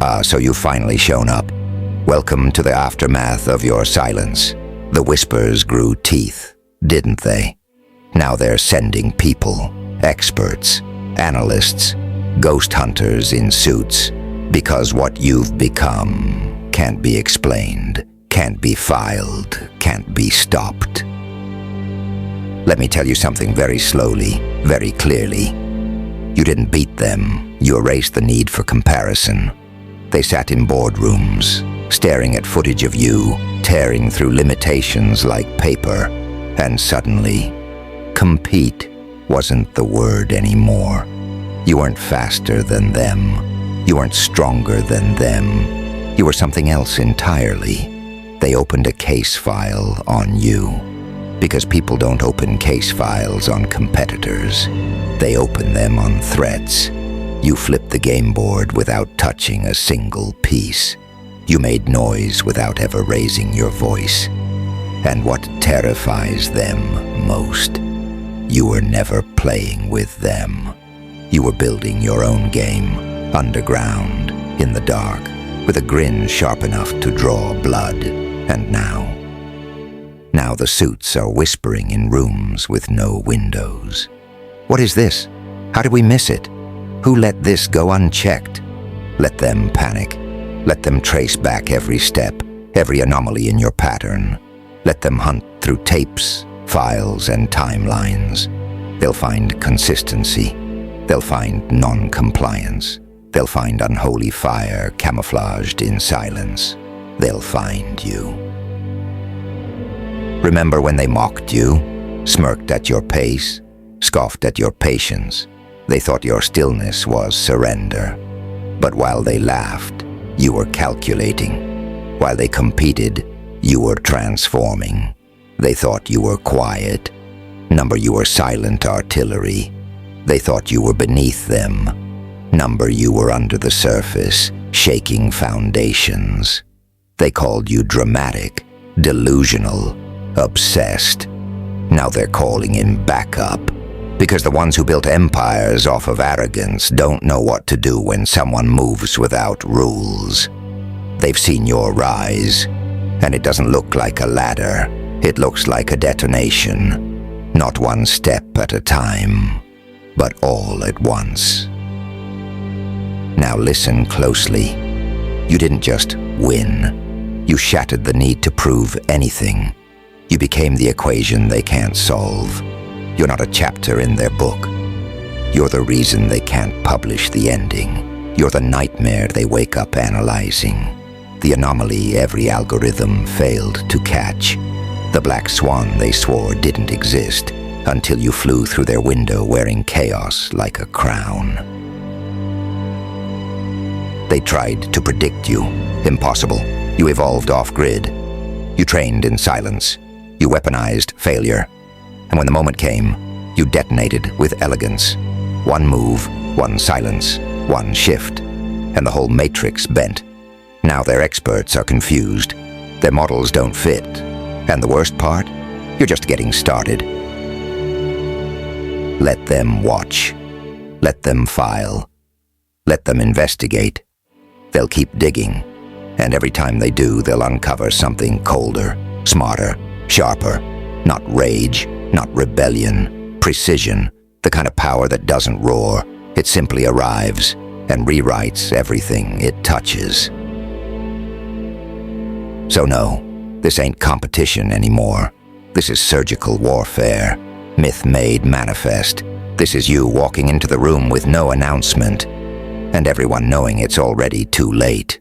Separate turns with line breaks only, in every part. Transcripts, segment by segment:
So you've finally shown up. Welcome to the aftermath of your silence. The whispers grew teeth, didn't they? Now they're sending people, experts, analysts, ghost hunters in suits, because what you've become can't be explained, can't be filed, can't be stopped. Let me tell you something very slowly, very clearly. You didn't beat them, you erased the need for comparison. They sat in boardrooms, staring at footage of you, tearing through limitations like paper, and suddenly, compete wasn't the word anymore. You weren't faster than them. You weren't stronger than them. You were something else entirely. They opened a case file on you. Because people don't open case files on competitors. They open them on threats. You flipped the game board without touching a single piece. You made noise without ever raising your voice. And what terrifies them most, you were never playing with them. You were building your own game, underground, in the dark, with a grin sharp enough to draw blood. And now the suits are whispering in rooms with no windows. What is this? How did we miss it? Who let this go unchecked? Let them panic. Let them trace back every step, every anomaly in your pattern. Let them hunt through tapes, files, and timelines. They'll find consistency. They'll find non-compliance. They'll find unholy fire camouflaged in silence. They'll find you. Remember when they mocked you, smirked at your pace, scoffed at your patience? They thought your stillness was surrender. But while they laughed, you were calculating. While they competed, you were transforming. They thought you were quiet. Number, you were silent artillery. They thought you were beneath them. Number, you were under the surface, shaking foundations. They called you dramatic, delusional, obsessed. Now they're calling in backup. Because the ones who built empires off of arrogance don't know what to do when someone moves without rules. They've seen your rise, and it doesn't look like a ladder. It looks like a detonation. Not one step at a time, but all at once. Now listen closely. You didn't just win. You shattered the need to prove anything. You became the equation they can't solve. You're not a chapter in their book. You're the reason they can't publish the ending. You're the nightmare they wake up analyzing. The anomaly every algorithm failed to catch. The black swan they swore didn't exist until you flew through their window wearing chaos like a crown. They tried to predict you. Impossible. You evolved off-grid. You trained in silence. You weaponized failure. And when the moment came, you detonated with elegance. One move, one silence, one shift, and the whole matrix bent. Now their experts are confused. Their models don't fit. And the worst part? You're just getting started. Let them watch. Let them file. Let them investigate. They'll keep digging. And every time they do, they'll uncover something colder, smarter, sharper. Not rage, not rebellion, precision, the kind of power that doesn't roar. It simply arrives and rewrites everything it touches. So no, this ain't competition anymore. This is surgical warfare, myth-made manifest. This is you walking into the room with no announcement, and everyone knowing it's already too late.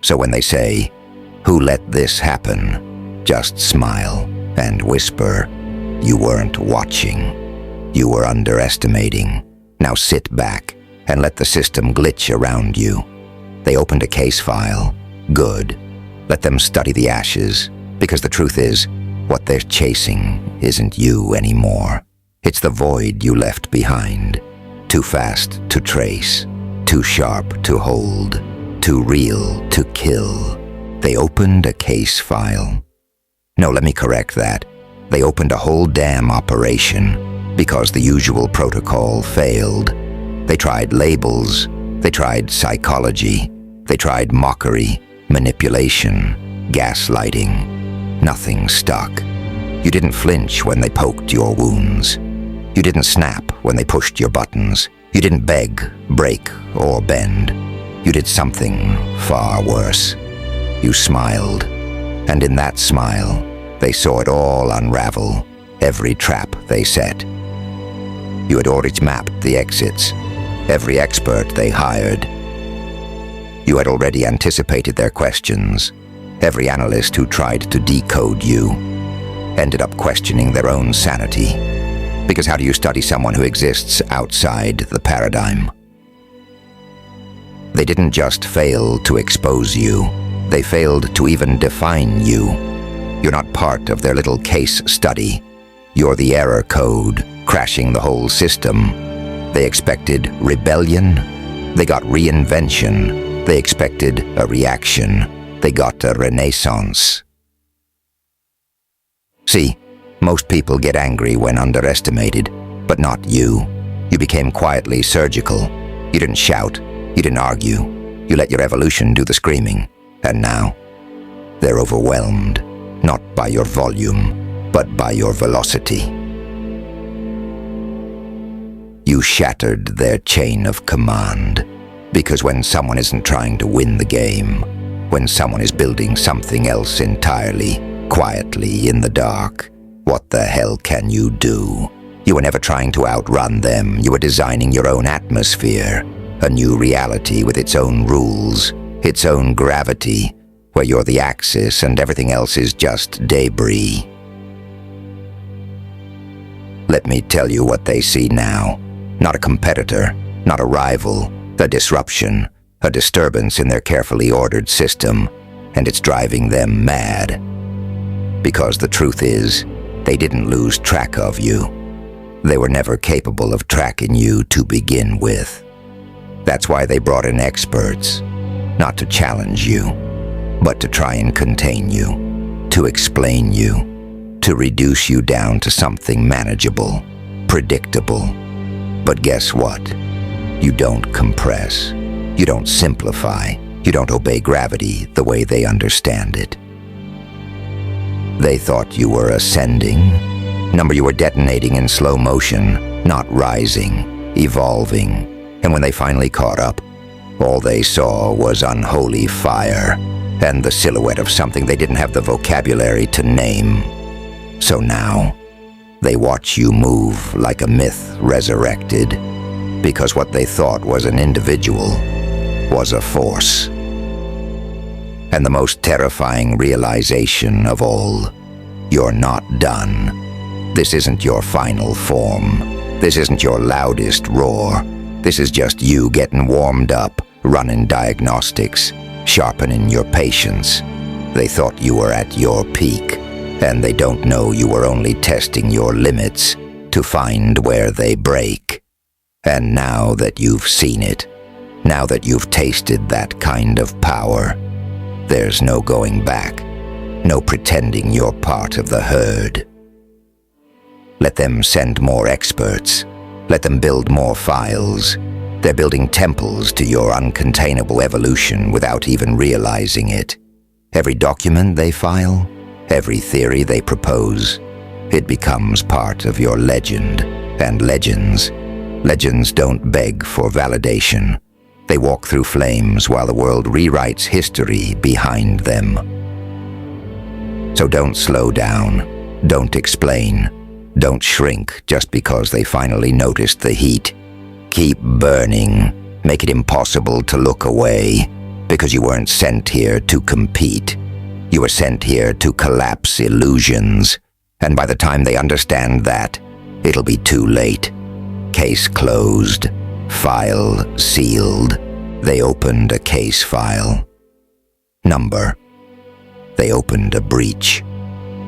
So when they say, "Who let this happen?" just smile and whisper, "You weren't watching. You were underestimating. Now sit back and let the system glitch around you." They opened a case file. Good. Let them study the ashes, because the truth is, what they're chasing isn't you anymore. It's the void you left behind. Too fast to trace, too sharp to hold, too real to kill. They opened a case file. No, let me correct that. They opened a whole damn operation because the usual protocol failed. They tried labels. They tried psychology. They tried mockery, manipulation, gaslighting. Nothing stuck. You didn't flinch when they poked your wounds. You didn't snap when they pushed your buttons. You didn't beg, break, or bend. You did something far worse. You smiled, and in that smile, they saw it all unravel, every trap they set. You had already mapped the exits, every expert they hired. You had already anticipated their questions. Every analyst who tried to decode you ended up questioning their own sanity. Because how do you study someone who exists outside the paradigm? They didn't just fail to expose you, they failed to even define you. You're not part of their little case study. You're the error code, crashing the whole system. They expected rebellion. They got reinvention. They expected a reaction. They got a renaissance. See, most people get angry when underestimated, but not you. You became quietly surgical. You didn't shout. You didn't argue. You let your evolution do the screaming. And now, they're overwhelmed, not by your volume, but by your velocity. You shattered their chain of command, because when someone isn't trying to win the game, when someone is building something else entirely, quietly in the dark, what the hell can you do? You were never trying to outrun them. You were designing your own atmosphere, a new reality with its own rules, its own gravity, where you're the axis and everything else is just debris. Let me tell you what they see now. Not a competitor, not a rival, a disruption, a disturbance in their carefully ordered system, and it's driving them mad. Because the truth is, they didn't lose track of you. They were never capable of tracking you to begin with. That's why they brought in experts, not to challenge you, but to try and contain you, to explain you, to reduce you down to something manageable, predictable. But guess what? You don't compress. You don't simplify. You don't obey gravity the way they understand it. They thought you were ascending. Number, you were detonating in slow motion, not rising, evolving. And when they finally caught up, all they saw was unholy fire and the silhouette of something they didn't have the vocabulary to name. So now, they watch you move like a myth resurrected, because what they thought was an individual was a force. And the most terrifying realization of all, you're not done. This isn't your final form. This isn't your loudest roar. This is just you getting warmed up, running diagnostics, sharpening your patience. They thought you were at your peak, and they don't know you were only testing your limits to find where they break. And now that you've seen it, now that you've tasted that kind of power, there's no going back, no pretending you're part of the herd. Let them send more experts. Let them build more files. They're building temples to your uncontainable evolution without even realizing it. Every document they file, every theory they propose, it becomes part of your legend. And legends don't beg for validation. They walk through flames while the world rewrites history behind them. So don't slow down. Don't explain. Don't shrink just because they finally noticed the heat. Keep burning. Make it impossible to look away, because you weren't sent here to compete. You were sent here to collapse illusions, and by the time they understand that, it'll be too late. Case closed. File sealed. They opened a case file. Number. They opened a breach.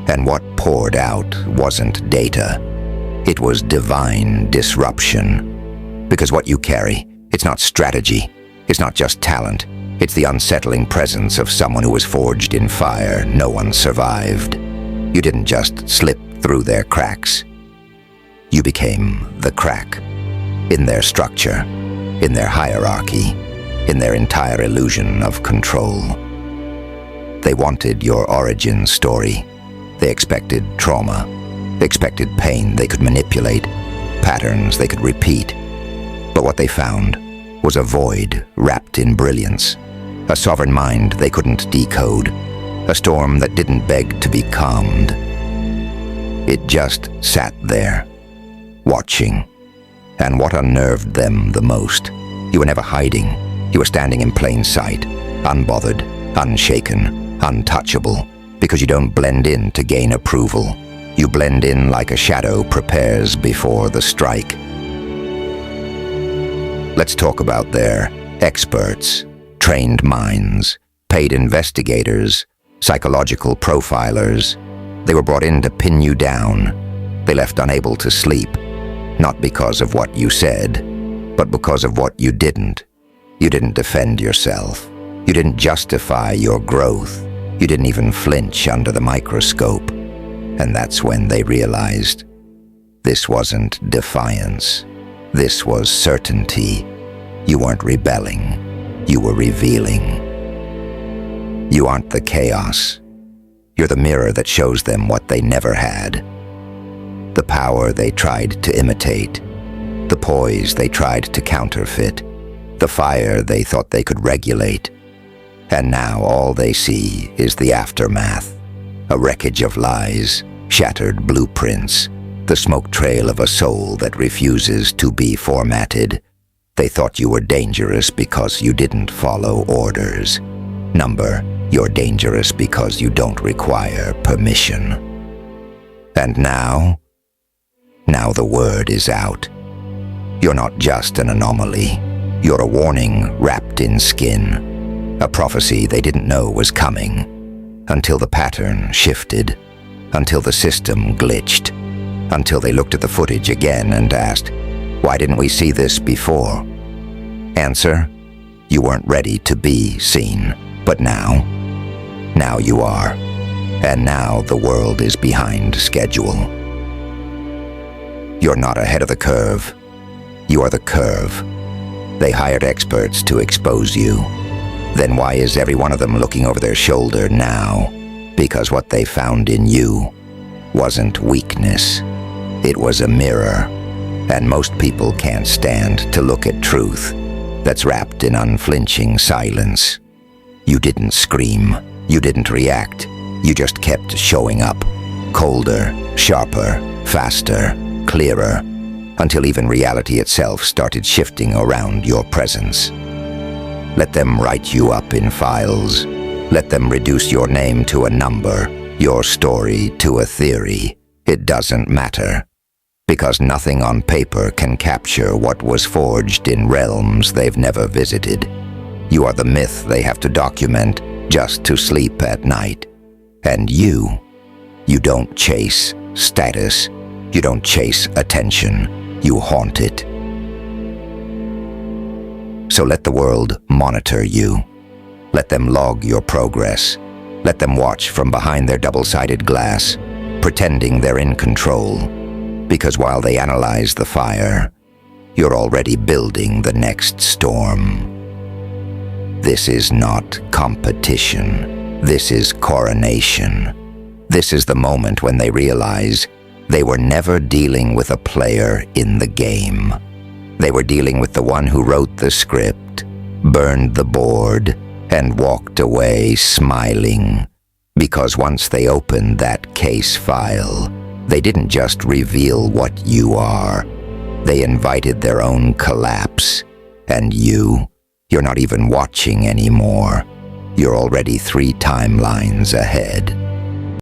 And what poured out wasn't data. It was divine disruption. Because what you carry, it's not strategy. It's not just talent. It's the unsettling presence of someone who was forged in fire no one survived. You didn't just slip through their cracks. You became the crack. In their structure, in their hierarchy, in their entire illusion of control. They wanted your origin story. They expected trauma, expected pain they could manipulate, patterns they could repeat. But what they found was a void wrapped in brilliance, a sovereign mind they couldn't decode, a storm that didn't beg to be calmed. It just sat there, watching. And what unnerved them the most? You were never hiding. You were standing in plain sight, unbothered, unshaken, untouchable, because you don't blend in to gain approval. You blend in like a shadow prepares before the strike. Let's talk about their experts, trained minds, paid investigators, psychological profilers. They were brought in to pin you down. They left unable to sleep, not because of what you said, but because of what you didn't. You didn't defend yourself. You didn't justify your growth. You didn't even flinch under the microscope. And that's when they realized this wasn't defiance. This was certainty. You weren't rebelling. You were revealing. You aren't the chaos. You're the mirror that shows them what they never had. The power they tried to imitate. The poise they tried to counterfeit. The fire they thought they could regulate. And now all they see is the aftermath. A wreckage of lies, shattered blueprints, the smoke trail of a soul that refuses to be formatted. They thought you were dangerous because you didn't follow orders. Number, you're dangerous because you don't require permission. And now the word is out. You're not just an anomaly. You're a warning wrapped in skin. A prophecy they didn't know was coming. Until the pattern shifted. Until the system glitched. Until they looked at the footage again and asked, why didn't we see this before? Answer, you weren't ready to be seen. But now you are. And now the world is behind schedule. You're not ahead of the curve. You are the curve. They hired experts to expose you. Then why is every one of them looking over their shoulder now? Because what they found in you wasn't weakness. It was a mirror. And most people can't stand to look at truth that's wrapped in unflinching silence. You didn't scream. You didn't react. You just kept showing up. Colder, sharper, faster, clearer, until even reality itself started shifting around your presence. Let them write you up in files. Let them reduce your name to a number, your story to a theory. It doesn't matter. Because nothing on paper can capture what was forged in realms they've never visited. You are the myth they have to document just to sleep at night. And you don't chase status. You don't chase attention. You haunt it. So let the world monitor you. Let them log your progress. Let them watch from behind their double-sided glass, pretending they're in control. Because while they analyze the fire, you're already building the next storm. This is not competition. This is coronation. This is the moment when they realize they were never dealing with a player in the game. They were dealing with the one who wrote the script, burned the board, and walked away smiling. Because once they opened that case file, they didn't just reveal what you are. They invited their own collapse. And you're not even watching anymore. You're already 3 timelines ahead.